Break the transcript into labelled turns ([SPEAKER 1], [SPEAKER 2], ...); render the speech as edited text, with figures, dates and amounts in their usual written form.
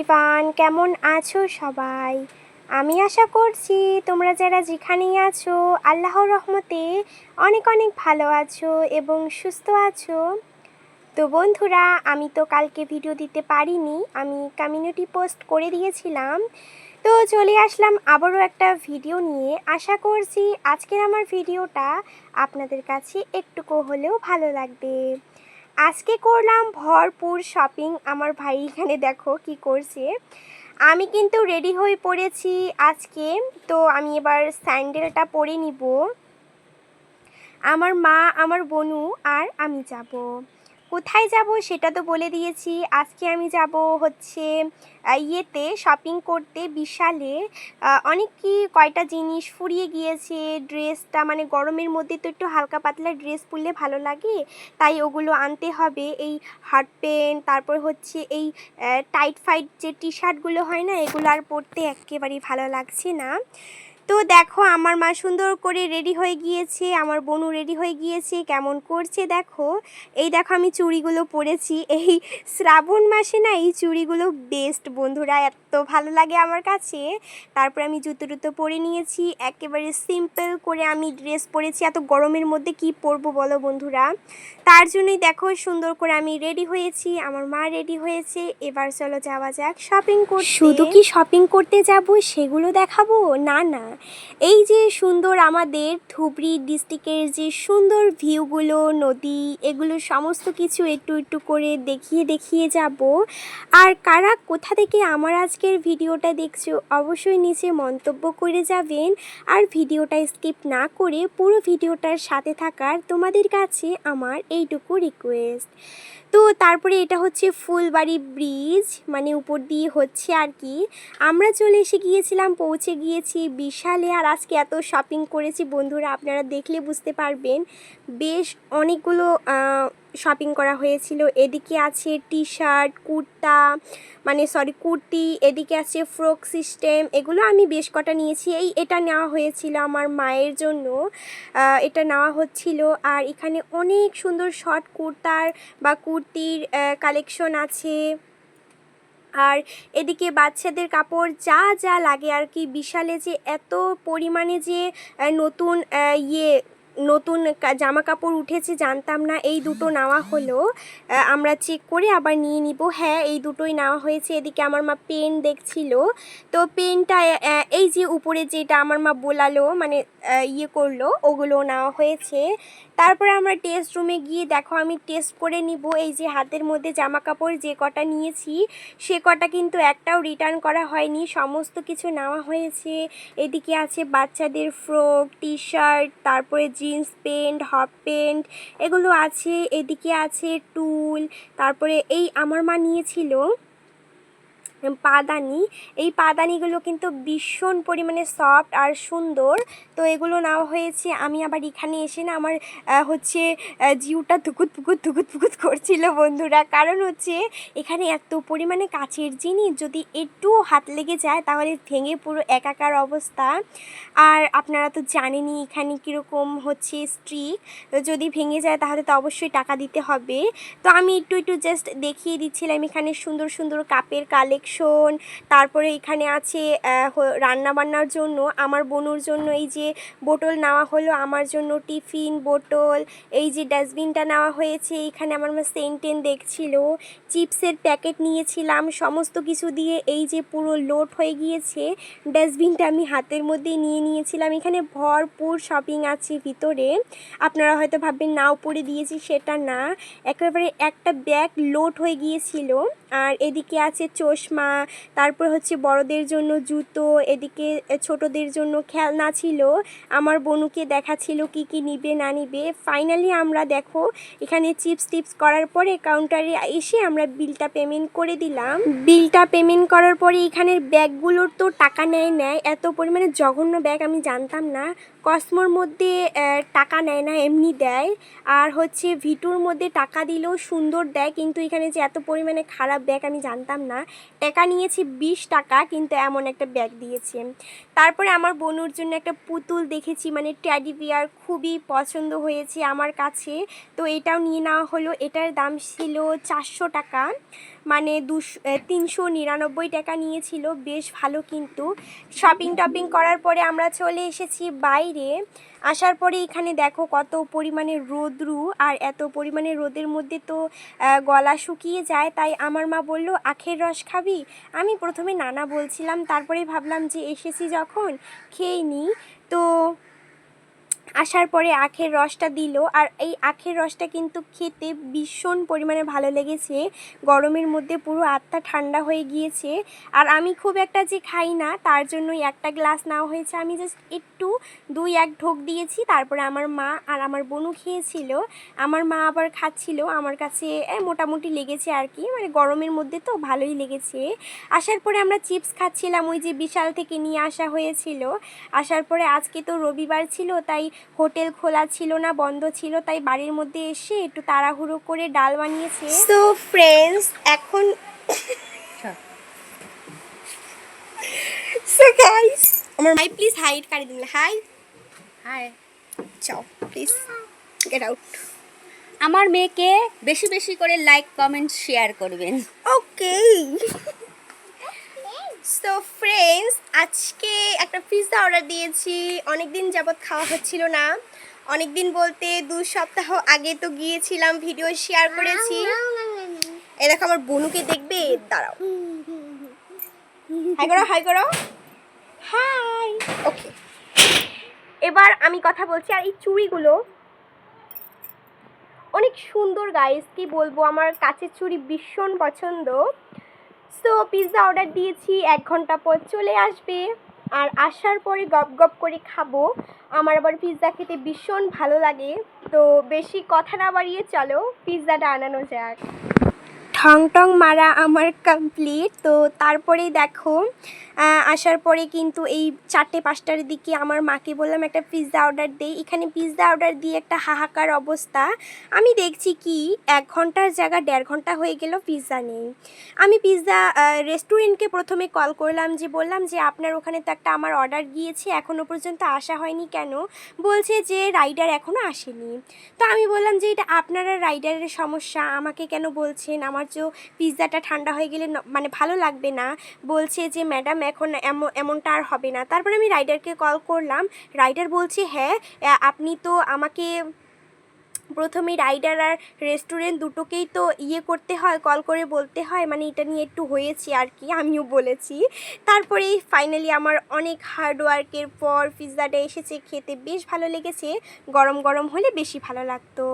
[SPEAKER 1] Everyone, কেমন আছো সবাই? আমি আশা করছি তোমরা যারা যেখানেই আছো আল্লাহর রহমতে অনেক অনেক ভালো আছো এবং সুস্থ আছো। তো বন্ধুরা, আমি তো কালকে ভিডিও দিতে পারিনি, আমি কমিউনিটি পোস্ট করে দিয়েছিলাম। তো চলে আসলাম আবারও একটা ভিডিও নিয়ে। আশা করছি আজকের আমার ভিডিওটা আপনাদের কাছে একটুকু হলেও ভালো লাগবে। আজকে করলাম ভরপুর শপিং। আমার ভাই এখানে দেখো কি করছে। আমি কিন্তু রেডি হয়ে পড়েছি আজকে। তো আমি এবার স্যান্ডেলটা পরে নিব। আমার মা, আমার বোনু আর আমি যাব। কোথায় যাব সেটা তো বলে দিয়েছি। আজকে আমি যাব হচ্ছে ইয়েতে শপিং করতে, বিশালে। অনেক কয়টা জিনিস ফুরিয়ে গিয়েছে। ড্রেসটা মানে গরমের মধ্যে তো একটু হালকা পাতলা ড্রেস পরলে ভালো লাগে, তাই ওগুলো আনতে হবে। এই হট প্যান্ট, তারপর হচ্ছে এই টাইট ফাইট যে টি শার্টগুলো হয় না, এগুলো আর পরতে একেবারেই ভালো লাগছে না। তো দেখো আমার মা সুন্দর করে রেডি হয়ে গিয়েছে, আমার বোনও রেডি হয়ে গিয়েছে। কেমন করছে দেখো। এই দেখো আমি চুড়িগুলো পরেছি। এই শ্রাবণ মাসে না এই চুড়িগুলো বেস্ট বন্ধুরা, এত ভালো লাগে আমার কাছে। তারপর আমি জুতো টুতো পরে নিয়েছি, একেবারে সিম্পল করে আমি ড্রেস পরেছি। এত গরমের মধ্যে কি পরবো বলো বন্ধুরা। তার জন্যই দেখো সুন্দর করে আমি রেডি হয়েছি, আমার মা রেডি হয়েছে। এবার চলো যাওয়া যাক শপিং করতে। শুধু কি শপিং করতে যাব সেগুলো দেখাবো? না না, এই যে সুন্দর আমাদের ধুবড়ী ডিস্ট্রিক্টের যে সুন্দর ভিউগুলো, নদী, এগুলো সমস্ত কিছু একটু একটু করে দেখিয়ে দেখিয়ে যাব। আর কারা কোথা থেকে আমার আজকের ভিডিওটা দেখছো অবশ্যই নিচে মন্তব্য করে যাবেন। আর ভিডিওটা স্কিপ না করে পুরো ভিডিওটার সাথে থাকার তোমাদের কাছে আমার এইটুকু রিকোয়েস্ট। তো তারপরে এটা হচ্ছে ফুলবাড়ি ব্রিজ, মানে উপর দিয়ে হচ্ছে আর কি। আমরা চলে এসে গিয়েছিলাম, পৌঁছে গিয়েছি বিশালে। আর আজকে এত শপিং করেছি বন্ধুরা, আপনারা দেখলে বুঝতে পারবেন। বেশ অনেকগুলো শপিং করা হয়েছিল। এদিকে আছে টি শার্ট, কুর্তা, মানে সরি কুর্তি, এদিকে আছে ফ্রক সিস্টেম, এগুলো আমি বেশ কটা নিয়েছি। এটা নেওয়া হয়েছিল আমার মায়ের জন্য, এটা নেওয়া হচ্ছিল। আর এখানে অনেক সুন্দর শর্ট কুর্তার বা কুর্তির কালেকশন আছে। আর এদিকে বাচ্চাদের কাপড় যা যা লাগে আর কি। বিশালে যে এত পরিমাণে যে নতুন নতুন জামা কাপড় উঠেছে জানতাম না। এই দুটো নেওয়া হলো, আমরা চেক করে আবার নিয়ে নিব। হ্যাঁ, এই দুটোই নেওয়া হয়েছে। এদিকে আমার মা পেন দেখছিল, তো পেনটা এই যে উপরে যেটা আমার মা বোলালো, মানে করলো, ওগুলো নেওয়া হয়েছে। তারপরে আমরা টেস্ট রুমে গিয়ে দেখো আমি টেস্ট করে নিব। এই যে হাতের মধ্যে জামা কাপড় যে কটা নিয়েছি সে কটা কিন্তু একটাও রিটার্ন করা হয়নি, সমস্ত কিছু নেওয়া হয়েছে। এদিকে আছে বাচ্চাদের ফ্রক, টি শার্ট, তারপরে জিন্স প্যান্ট, হাফ প্যান্ট, এগুলো আছে। এদিকে আছে টুল, তারপরে এই আমার মা নিয়েছিল পাদানি। এই পাদানিগুলো কিন্তু ভীষণ পরিমাণে সফট আর সুন্দর, তো এগুলো নেওয়া হয়েছে। আমি আবার এখানে এসে না আমার হচ্ছে জিউটা ধুকুত পুকুত ধুকুত পুকুত করছিল বন্ধুরা, কারণ হচ্ছে এখানে এত পরিমাণে কাচের জিনিস, যদি একটুও হাত লেগে যায় তাহলে ভেঙে পুরো একাকার অবস্থা। আর আপনারা তো জানেনই এখানে কীরকম হচ্ছে স্ট্রিক, যদি ভেঙে যায় তাহলে তো অবশ্যই টাকা দিতে হবে। তো আমি একটু একটু জাস্ট দেখিয়ে দিচ্ছিলাম এখানে সুন্দর সুন্দর কাপের কালেকশন। তারপরে এখানে আছে রান্নাবান্নার জন্য, আমার বোনুর জন্য এই যে বোতল নেওয়া হলো, আমার জন্য টিফিন বোতল, এই যে ডাস্টবিনটা নেওয়া হয়েছে। এখানে আমার মা সেন্টেন দেখছিল, চিপসের প্যাকেট নিয়েছিলাম, সমস্ত কিছু দিয়ে এই যে পুরো লোড হয়ে গিয়েছে। ডাস্টবিনটা আমি হাতের মধ্যে নিয়ে নিয়েছিলাম। এখানে ভরপুর শপিং আছে ভিতরে। আপনারা হয়তো ভাববেন নাও পরে দিয়েছি, সেটা না, একেবারে একটা ব্যাগ লোড হয়ে গিয়েছিল। আর এদিকে আছে চশমা, তারপর হচ্ছে বড়দের জন্য জুতো, এদিকে ছোটদের জন্য খেলনা ছিল। আমার বোনুকে দেখাচ্ছিল কি কি নিবে না নিবে। ফাইনালি আমরা দেখো এখানে চিপস টিপস করার পরে কাউন্টারে এসে আমরা বিলটা পেমেন্ট করে দিলাম। বিলটা পেমেন্ট করার পরে এখানের ব্যাগগুলোর তো টাকা নেয়, এত পরিমাণে জঘন্য ব্যাগ আমি জানতাম না। কসমোর মধ্যে টাকা নেয় না, এমনি দেয়। আর হচ্ছে ভিটুর মধ্যে টাকা দিলেও সুন্দর দেয়, কিন্তু এখানে যে এত পরিমাণে খারাপ ব্যাগ আমি জানতাম না। টাকা নিয়েছি 20 টাকা, কিন্তু এমন একটা ব্যাগ দিয়েছে। তারপরে আমার বোনুর জন্য একটা পুতুল দেখেছি, মানে ট্যাডি বিয়ার, খুবই পছন্দ হয়েছে আমার কাছে, তো এটাও নিয়ে নেওয়া হলো। এটার দাম ছিল 400 টাকা। মানে 399 টাকা নিয়েছিল, বেশ ভালো। কিন্তু শপিং টপিং করার পরে আমরা চলে এসেছি বাইরে। আসার পরে এখানে দেখো কত পরিমাণে রোদ্রু, আর এত পরিমাণে রোদের মধ্যে তো গলা শুকিয়ে যায়। তাই আমার মা বলল আখের রস খাবি। আমি প্রথমে নানা বলছিলাম, তারপরে ভাবলাম যে এসেছি যখন খেয়ে নিই। তো আসার পরে আখের রসটা দিল, আর এই আখের রসটা কিন্তু খেতে ভীষণ পরিমাণে ভালো লেগেছে। গরমের মধ্যে পুরো আত্মা ঠান্ডা হয়ে গিয়েছে। আর আমি খুব একটা যে খাই না, তার জন্যই একটা গ্লাস নেওয়া হয়েছে। আমি জাস্ট একটু 2-1 ঢোক দিয়েছি, তারপরে আমার মা আর আমার বোনও খেয়েছিল। আমার মা আবার খাচ্ছিল। আমার কাছে মোটামুটি লেগেছে আর কি, মানে গরমের মধ্যে তো ভালোই লেগেছে। আসার পরে আমরা চিপস খাচ্ছিলাম, ওই যে বিশাল থেকে নিয়ে আসা হয়েছিল। আসার পরে আজকে তো রবিবার ছিল, তাই হোটেল খোলা ছিল না, বন্ধ ছিল। তাই বাড়ির মধ্যে এসে একটু তাড়াহুড়ো করে ডাল বানিয়েছে। সো ফ্রেন্ডস, এখন সো গাইস, আমার মাই প্লিজ হাইড করে দিন। হাই
[SPEAKER 2] হাই,
[SPEAKER 1] চাও প্লিজ গেট আউট।
[SPEAKER 2] আমার মেয়েকে বেশি বেশি করে লাইক কমেন্ট শেয়ার করবেন।
[SPEAKER 1] ওকে। সো ফ্রেন্ডস, আজকে একটা পিৎজা অর্ডার দিয়েছি। অনেক দিন যাবত খাওয়া হচ্ছিল না। অনেক দিন বলতে 2 সপ্তাহ আগে তো গিয়েছিলাম, ভিডিও শেয়ার করেছি। এই দেখো আমার বোনুকে দেখবে, দাঁড়াও। হাই করো, হাই করো, হাই। ওকে, এবার আমি কথা বলছি। আর এই চুড়িগুলো অনেক সুন্দর গাইস, কি বলবো, আমার কাচের চুড়ি ভীষণ পছন্দ। সো পিৎজা অর্ডার দিয়েছি, 1 ঘন্টা পর চলে আসবে। আর আসার পরে গপ গপ করে খাবো। আমার আবার পিৎজা খেতে ভীষণ ভালো লাগে। তো বেশি কথা না বাড়িয়ে চলো পিৎজাটা আনানো যাক। ঠং টং মারা আমার কমপ্লিট। তো তারপরেই দেখো আসার পরে কিন্তু এই 4টে-5টার দিকে আমার মাকে বললাম একটা পিৎজা অর্ডার দেই। এখানে পিৎজা অর্ডার দিয়ে একটা হাহাকার অবস্থা। আমি দেখছি কি 1 ঘন্টার জায়গা 1.5 ঘন্টা হয়ে গেল, পিৎজা নেই। আমি পিৎজা রেস্টুরেন্টকে প্রথমে কল করলাম, যে বললাম যে আপনার ওখানে তো একটা আমার অর্ডার গিয়েছে, এখনও পর্যন্ত আসা হয়নি কেন? বলছে যে রাইডার এখনও আসেনি। তো আমি বললাম যে এটা আপনারা রাইডারের সমস্যা, আমাকে কেন বলছেন? আমার যে পিৎজাটা ঠান্ডা হয়ে গেলে মানে ভালো লাগবে না। বলছে যে ম্যাডাম এখন এমনটা আর হবে না। তারপরে আমি রাইডারকে কল করলাম। রাইডার বলছে হ্যাঁ, আপনি তো আমাকে প্রথমে রাইডার আর রেস্টুরেন্ট দুটোকেই তো করতে হয়, কল করে বলতে হয়, মানে এটা নিয়ে একটু হয়েছে আর কি, আমিও বলেছি। তারপরেই ফাইনালি আমার অনেক হার্ডওয়ার্কের পর পিৎজাটা এসেছে। খেতে বেশ ভালো লেগেছে, গরম গরম হলে বেশি ভালো লাগতো।